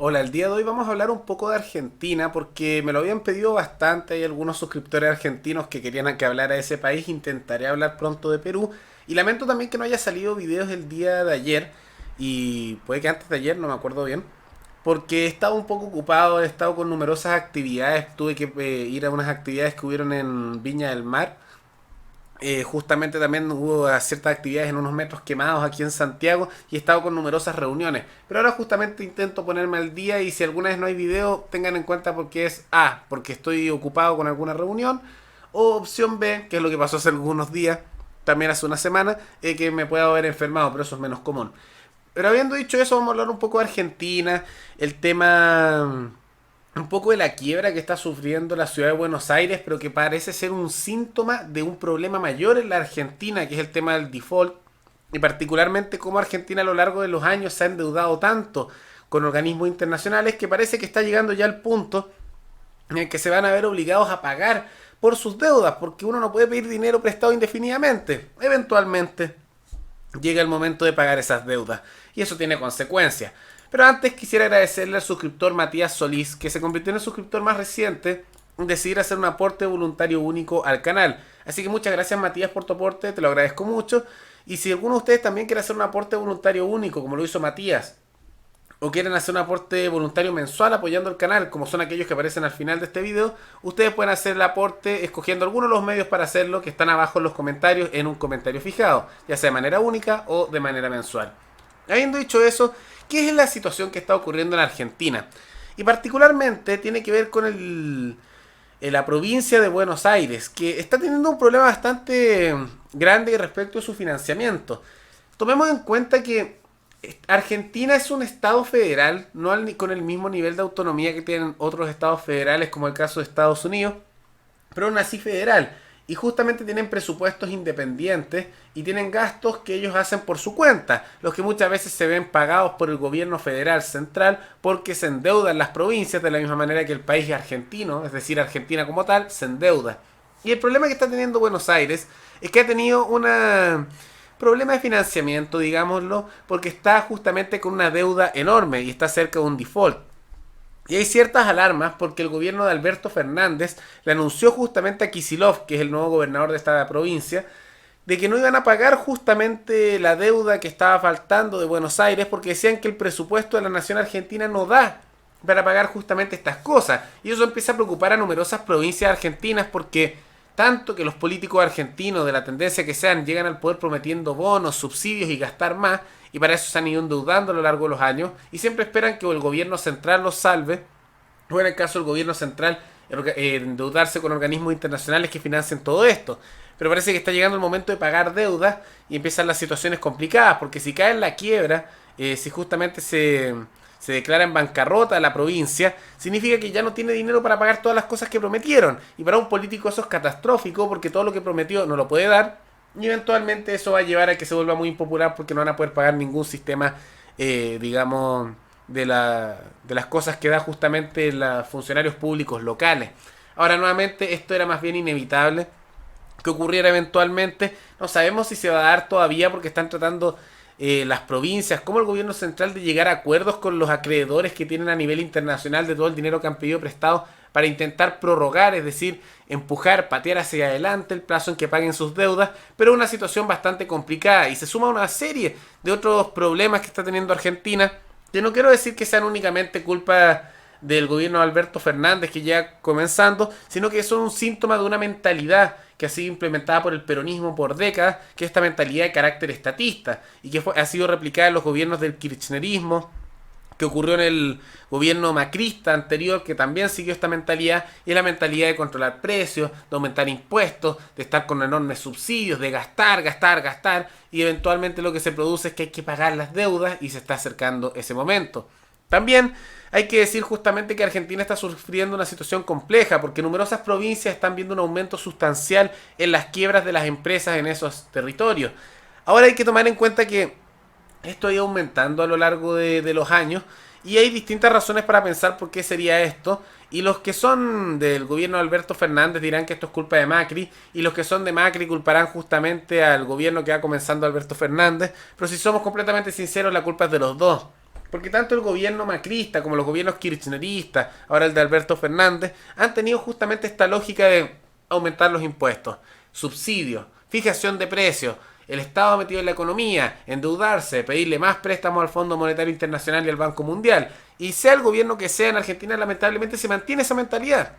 Hola, el día de hoy vamos a hablar un poco de Argentina porque me lo habían pedido bastante. Hay algunos suscriptores argentinos que querían que hablara de ese país. Intentaré hablar pronto de Perú. Y lamento también que no haya salido videos el día de ayer. Y puede que antes de ayer, no me acuerdo bien. Porque he estado un poco ocupado, he estado con numerosas actividades. Tuve que ir a unas actividades que hubieron en Viña del Mar. Justamente también hubo ciertas actividades en unos metros quemados aquí en Santiago y he estado con numerosas reuniones. Pero ahora justamente intento ponerme al día y si alguna vez no hay video, tengan en cuenta porque es A, porque estoy ocupado con alguna reunión, o opción B, que es lo que pasó hace algunos días, también hace una semana, que me pueda haber enfermado, pero eso es menos común. Pero habiendo dicho eso, vamos a hablar un poco de Argentina, el tema un poco de la quiebra que está sufriendo la ciudad de Buenos Aires, pero que parece ser un síntoma de un problema mayor en la Argentina, que es el tema del default, y particularmente cómo Argentina a lo largo de los años se ha endeudado tanto con organismos internacionales que parece que está llegando ya al punto en el que se van a ver obligados a pagar por sus deudas, porque uno no puede pedir dinero prestado indefinidamente. Eventualmente llega el momento de pagar esas deudas y eso tiene consecuencias. Pero antes quisiera agradecerle al suscriptor Matías Solís, que se convirtió en el suscriptor más reciente en decidir hacer un aporte voluntario único al canal. Así que muchas gracias Matías por tu aporte, te lo agradezco mucho. Y si alguno de ustedes también quiere hacer un aporte voluntario único, como lo hizo Matías, o quieren hacer un aporte voluntario mensual apoyando el canal, como son aquellos que aparecen al final de este video, ustedes pueden hacer el aporte escogiendo algunos de los medios para hacerlo que están abajo en los comentarios en un comentario fijado, ya sea de manera única o de manera mensual. Habiendo dicho eso, ¿qué es la situación que está ocurriendo en Argentina? Y particularmente tiene que ver con la provincia de Buenos Aires, que está teniendo un problema bastante grande respecto a su financiamiento. Tomemos en cuenta que Argentina es un estado federal, no con el mismo nivel de autonomía que tienen otros estados federales, como el caso de Estados Unidos, pero aún así federal. Y justamente tienen presupuestos independientes y tienen gastos que ellos hacen por su cuenta, los que muchas veces se ven pagados por el gobierno federal central porque se endeudan las provincias de la misma manera que el país argentino, es decir, Argentina como tal, se endeuda. Y el problema que está teniendo Buenos Aires es que ha tenido un problema de financiamiento, digámoslo, porque está justamente con una deuda enorme y está cerca de un default. Y hay ciertas alarmas porque el gobierno de Alberto Fernández le anunció justamente a Kicillof, que es el nuevo gobernador de esta provincia, de que no iban a pagar justamente la deuda que estaba faltando de Buenos Aires porque decían que el presupuesto de la nación argentina no da para pagar justamente estas cosas. Y eso empieza a preocupar a numerosas provincias argentinas porque tanto que los políticos argentinos, de la tendencia que sean, llegan al poder prometiendo bonos, subsidios y gastar más, y para eso se han ido endeudando a lo largo de los años, y siempre esperan que el gobierno central los salve, o en el caso del gobierno central, endeudarse con organismos internacionales que financien todo esto. Pero parece que está llegando el momento de pagar deudas y empiezan las situaciones complicadas, porque si cae en la quiebra, si justamente se declara en bancarrota la provincia, significa que ya no tiene dinero para pagar todas las cosas que prometieron. Y para un político eso es catastrófico porque todo lo que prometió no lo puede dar. Y eventualmente eso va a llevar a que se vuelva muy impopular porque no van a poder pagar ningún sistema, digamos, de las cosas que da justamente los funcionarios públicos locales. Ahora nuevamente esto era más bien inevitable que ocurriera eventualmente. No sabemos si se va a dar todavía porque están tratando las provincias, como el gobierno central, de llegar a acuerdos con los acreedores que tienen a nivel internacional de todo el dinero que han pedido prestado para intentar prorrogar, es decir, empujar, patear hacia adelante el plazo en que paguen sus deudas, pero una situación bastante complicada y se suma una serie de otros problemas que está teniendo Argentina, que no quiero decir que sean únicamente culpa del gobierno de Alberto Fernández que ya comenzando, sino que son un síntoma de una mentalidad que ha sido implementada por el peronismo por décadas, que es esta mentalidad de carácter estatista y que ha sido replicada en los gobiernos del kirchnerismo, que ocurrió en el gobierno macrista anterior, que también siguió esta mentalidad, y es la mentalidad de controlar precios, de aumentar impuestos, de estar con enormes subsidios, de gastar, gastar, gastar, y eventualmente lo que se produce es que hay que pagar las deudas y se está acercando ese momento. También hay que decir justamente que Argentina está sufriendo una situación compleja porque numerosas provincias están viendo un aumento sustancial en las quiebras de las empresas en esos territorios. Ahora hay que tomar en cuenta que esto ha ido aumentando a lo largo de los años y hay distintas razones para pensar por qué sería esto. Y los que son del gobierno de Alberto Fernández dirán que esto es culpa de Macri, y los que son de Macri culparán justamente al gobierno que va comenzando Alberto Fernández. Pero si somos completamente sinceros, la culpa es de los dos. Porque tanto el gobierno macrista como los gobiernos kirchneristas, ahora el de Alberto Fernández, han tenido justamente esta lógica de aumentar los impuestos, subsidios, fijación de precios, el Estado metido en la economía, endeudarse, pedirle más préstamos al Fondo Monetario Internacional y al Banco Mundial. Y sea el gobierno que sea en Argentina, lamentablemente se mantiene esa mentalidad.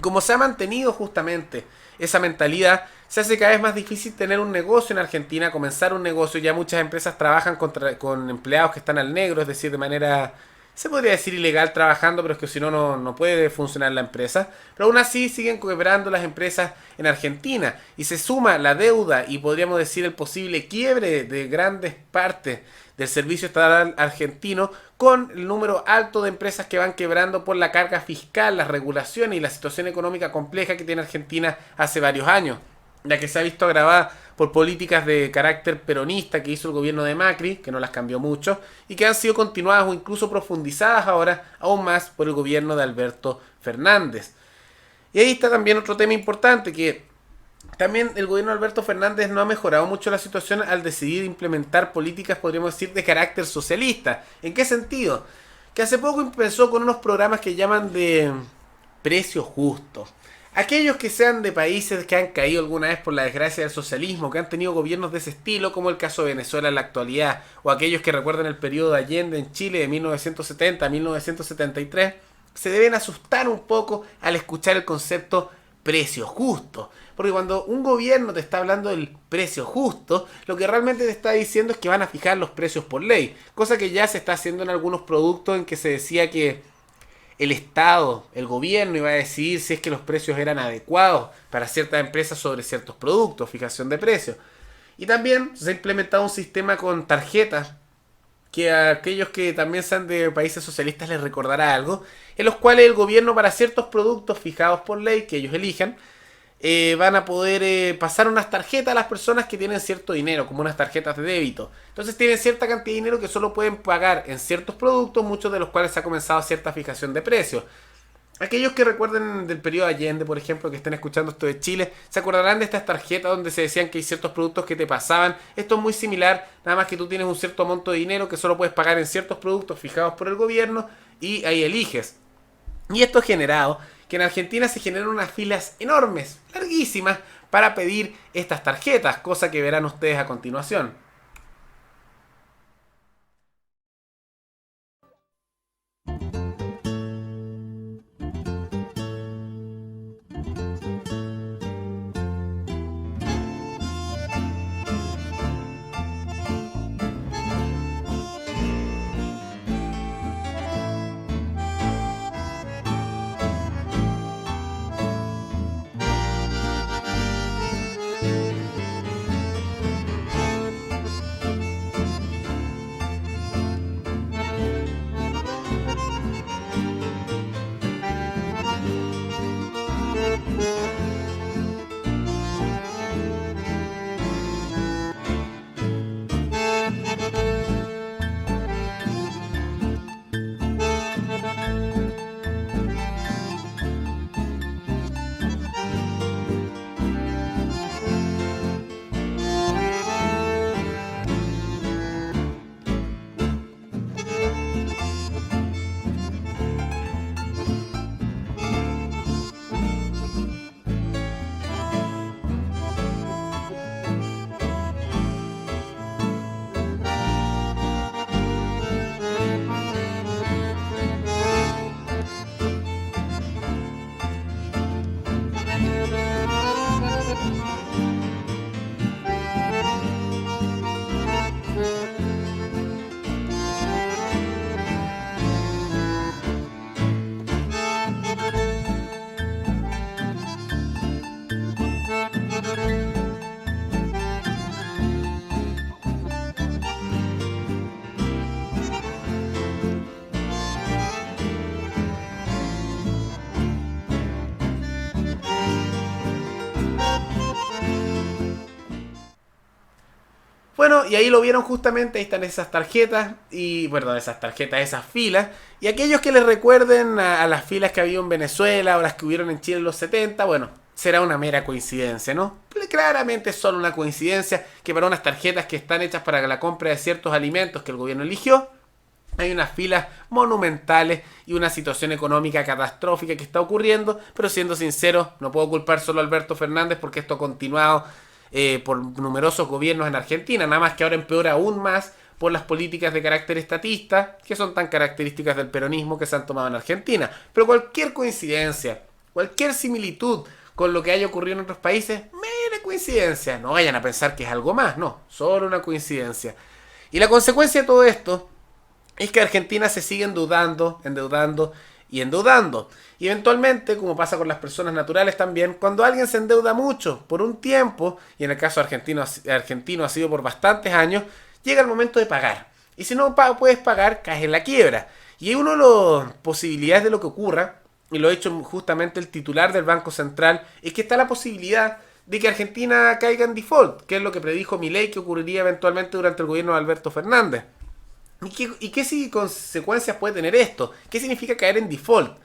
Como se ha mantenido justamente esa mentalidad, se hace cada vez más difícil tener un negocio en Argentina, comenzar un negocio. Ya muchas empresas trabajan con empleados que están al negro, es decir, de manera, se podría decir ilegal trabajando, pero es que si no, no puede funcionar la empresa. Pero aún así siguen quebrando las empresas en Argentina. Y se suma la deuda y podríamos decir el posible quiebre de grandes partes del servicio estatal argentino con el número alto de empresas que van quebrando por la carga fiscal, las regulaciones y la situación económica compleja que tiene Argentina hace varios años, la que se ha visto agravada por políticas de carácter peronista que hizo el gobierno de Macri, que no las cambió mucho, y que han sido continuadas o incluso profundizadas ahora aún más por el gobierno de Alberto Fernández. Y ahí está también otro tema importante, que también el gobierno de Alberto Fernández no ha mejorado mucho la situación al decidir implementar políticas, podríamos decir, de carácter socialista. ¿En qué sentido? Que hace poco empezó con unos programas que llaman de precios justos. Aquellos que sean de países que han caído alguna vez por la desgracia del socialismo, que han tenido gobiernos de ese estilo, como el caso de Venezuela en la actualidad, o aquellos que recuerdan el periodo de Allende en Chile de 1970 a 1973, se deben asustar un poco al escuchar el concepto precio justo. Porque cuando un gobierno te está hablando del precio justo, lo que realmente te está diciendo es que van a fijar los precios por ley. Cosa que ya se está haciendo en algunos productos en que se decía que el Estado, el gobierno iba a decidir si es que los precios eran adecuados para ciertas empresas sobre ciertos productos, fijación de precios. Y también se ha implementado un sistema con tarjetas que a aquellos que también sean de países socialistas les recordará algo, en los cuales el gobierno para ciertos productos fijados por ley que ellos elijan, van a poder pasar unas tarjetas a las personas que tienen cierto dinero, como unas tarjetas de débito. Entonces tienen cierta cantidad de dinero que solo pueden pagar en ciertos productos, muchos de los cuales se ha comenzado cierta fijación de precios. Aquellos que recuerden del periodo Allende, por ejemplo, que estén escuchando esto de Chile, se acordarán de estas tarjetas donde se decían que hay ciertos productos que te pasaban. Esto es muy similar, nada más que tú tienes un cierto monto de dinero que solo puedes pagar en ciertos productos fijados por el gobierno y ahí eliges. Y esto ha generado que en Argentina se generan unas filas enormes, larguísimas, para pedir estas tarjetas, cosa que verán ustedes a continuación. Bueno, y ahí lo vieron justamente, ahí están esas tarjetas, y perdón, esas tarjetas, esas filas, y aquellos que les recuerden a las filas que había en Venezuela o las que hubieron en Chile en los 70, bueno, será una mera coincidencia, ¿no? Claramente es solo una coincidencia que para unas tarjetas que están hechas para la compra de ciertos alimentos que el gobierno eligió, Hay unas filas monumentales y una situación económica catastrófica que está ocurriendo, pero siendo sincero, no puedo culpar solo a Alberto Fernández porque esto ha continuado por numerosos gobiernos en Argentina, nada más que ahora empeora aún más por las políticas de carácter estatista que son tan características del peronismo que se han tomado en Argentina. Pero cualquier coincidencia, cualquier similitud con lo que haya ocurrido en otros países, mera coincidencia. No vayan a pensar que es algo más, no, solo una coincidencia. Y la consecuencia de todo esto es que Argentina se sigue endeudando, endeudando y endeudando. Y eventualmente, como pasa con las personas naturales también, cuando alguien se endeuda mucho por un tiempo, y en el caso argentino ha sido por bastantes años, llega el momento de pagar. Y si no puedes pagar, caes en la quiebra. Y una de las posibilidades de lo que ocurra, y lo ha hecho justamente el titular del Banco Central, es que está la posibilidad de que Argentina caiga en default, que es lo que predijo Milei que ocurriría eventualmente durante el gobierno de Alberto Fernández. ¿Y qué consecuencias puede tener esto? ¿Qué significa caer en default?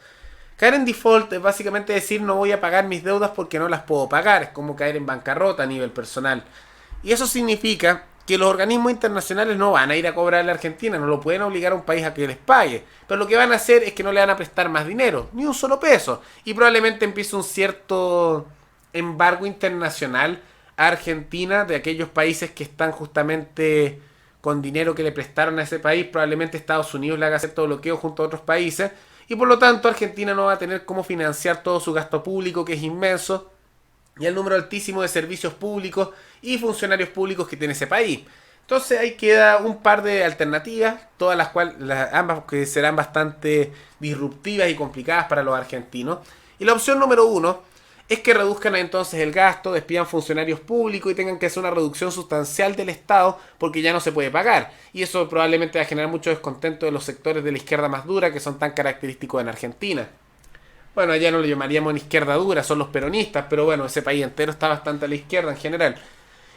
Caer en default es básicamente decir no voy a pagar mis deudas porque no las puedo pagar. Es como caer en bancarrota a nivel personal. Y eso significa que los organismos internacionales no van a ir a cobrar a la Argentina, no lo pueden obligar a un país a que les pague. Pero lo que van a hacer es que no le van a prestar más dinero, ni un solo peso. Y probablemente empiece un cierto embargo internacional a Argentina de aquellos países que están justamente con dinero que le prestaron a ese país. Probablemente Estados Unidos le haga cierto bloqueo junto a otros países. Y por lo tanto Argentina no va a tener cómo financiar todo su gasto público, que es inmenso, y el número altísimo de servicios públicos y funcionarios públicos que tiene ese país. Entonces ahí queda un par de alternativas, todas las cuales, ambas que serán bastante disruptivas y complicadas para los argentinos. Y la opción número uno es que reduzcan entonces el gasto, despidan funcionarios públicos y tengan que hacer una reducción sustancial del Estado porque ya no se puede pagar. Y eso probablemente va a generar mucho descontento de los sectores de la izquierda más dura que son tan característicos en Argentina. Bueno, allá no lo llamaríamos una izquierda dura, son los peronistas, pero bueno, ese país entero está bastante a la izquierda en general.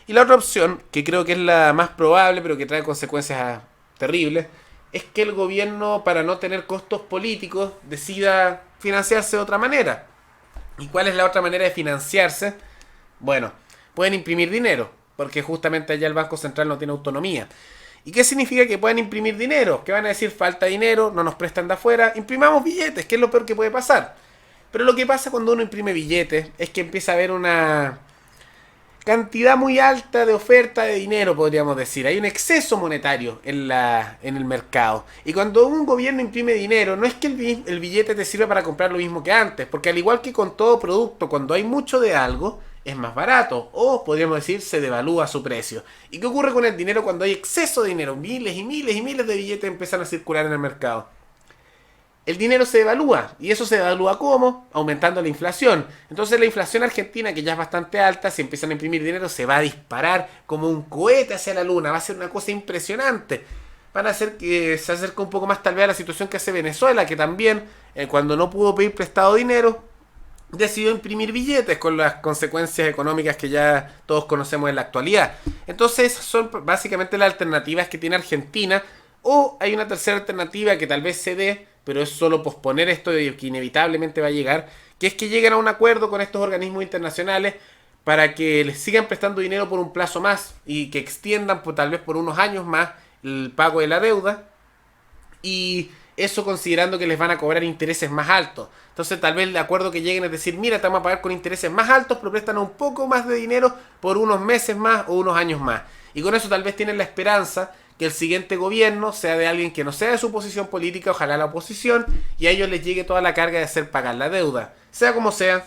Y la otra opción, que creo que es la más probable, pero que trae consecuencias terribles, es que el gobierno, para no tener costos políticos, decida financiarse de otra manera. ¿Y cuál es la otra manera de financiarse? Bueno, pueden imprimir dinero, porque justamente allá el Banco Central no tiene autonomía. ¿Y qué significa que puedan imprimir dinero? Que van a decir falta dinero, no nos prestan de afuera, imprimamos billetes, que es lo peor que puede pasar. Pero lo que pasa cuando uno imprime billetes es que empieza a haber una cantidad muy alta de oferta de dinero, podríamos decir. Hay un exceso monetario en el mercado. Y cuando un gobierno imprime dinero, no es que el billete te sirva para comprar lo mismo que antes, porque al igual que con todo producto, cuando hay mucho de algo, es más barato, o podríamos decir, se devalúa su precio. ¿Y qué ocurre con el dinero cuando hay exceso de dinero? Miles y miles y miles de billetes empiezan a circular en el mercado. El dinero se devalúa. ¿Y eso se devalúa cómo? Aumentando la inflación. Entonces la inflación argentina, que ya es bastante alta, si empiezan a imprimir dinero, se va a disparar como un cohete hacia la luna. Va a ser una cosa impresionante. Van a hacer que se acerque un poco más tal vez a la situación que hace Venezuela, que también, cuando no pudo pedir prestado dinero, decidió imprimir billetes con las consecuencias económicas que ya todos conocemos en la actualidad. Entonces son básicamente las alternativas que tiene Argentina. O hay una tercera alternativa que tal vez se dé, pero es solo posponer esto y que inevitablemente va a llegar, que es que lleguen a un acuerdo con estos organismos internacionales para que les sigan prestando dinero por un plazo más y que extiendan tal vez por unos años más el pago de la deuda, y eso considerando que les van a cobrar intereses más altos. Entonces tal vez el acuerdo que lleguen es decir, mira, te vamos a pagar con intereses más altos, pero prestan un poco más de dinero por unos meses más o unos años más. Y con eso tal vez tienen la esperanza que el siguiente gobierno sea de alguien que no sea de su posición política, ojalá la oposición, y a ellos les llegue toda la carga de hacer pagar la deuda. Sea como sea,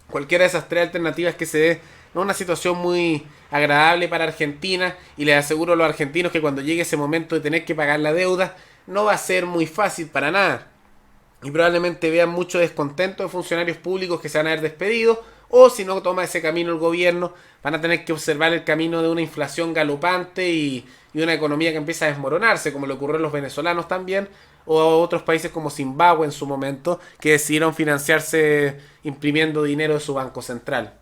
cualquiera de esas tres alternativas que se dé, no es una situación muy agradable para Argentina, y les aseguro a los argentinos que cuando llegue ese momento de tener que pagar la deuda, no va a ser muy fácil para nada. Y probablemente vean mucho descontento de funcionarios públicos que se van a ver despedidos, o si no toma ese camino el gobierno, van a tener que observar el camino de una inflación galopante y una economía que empieza a desmoronarse, como le ocurrió a los venezolanos también, o a otros países como Zimbabue en su momento, que decidieron financiarse imprimiendo dinero de su banco central.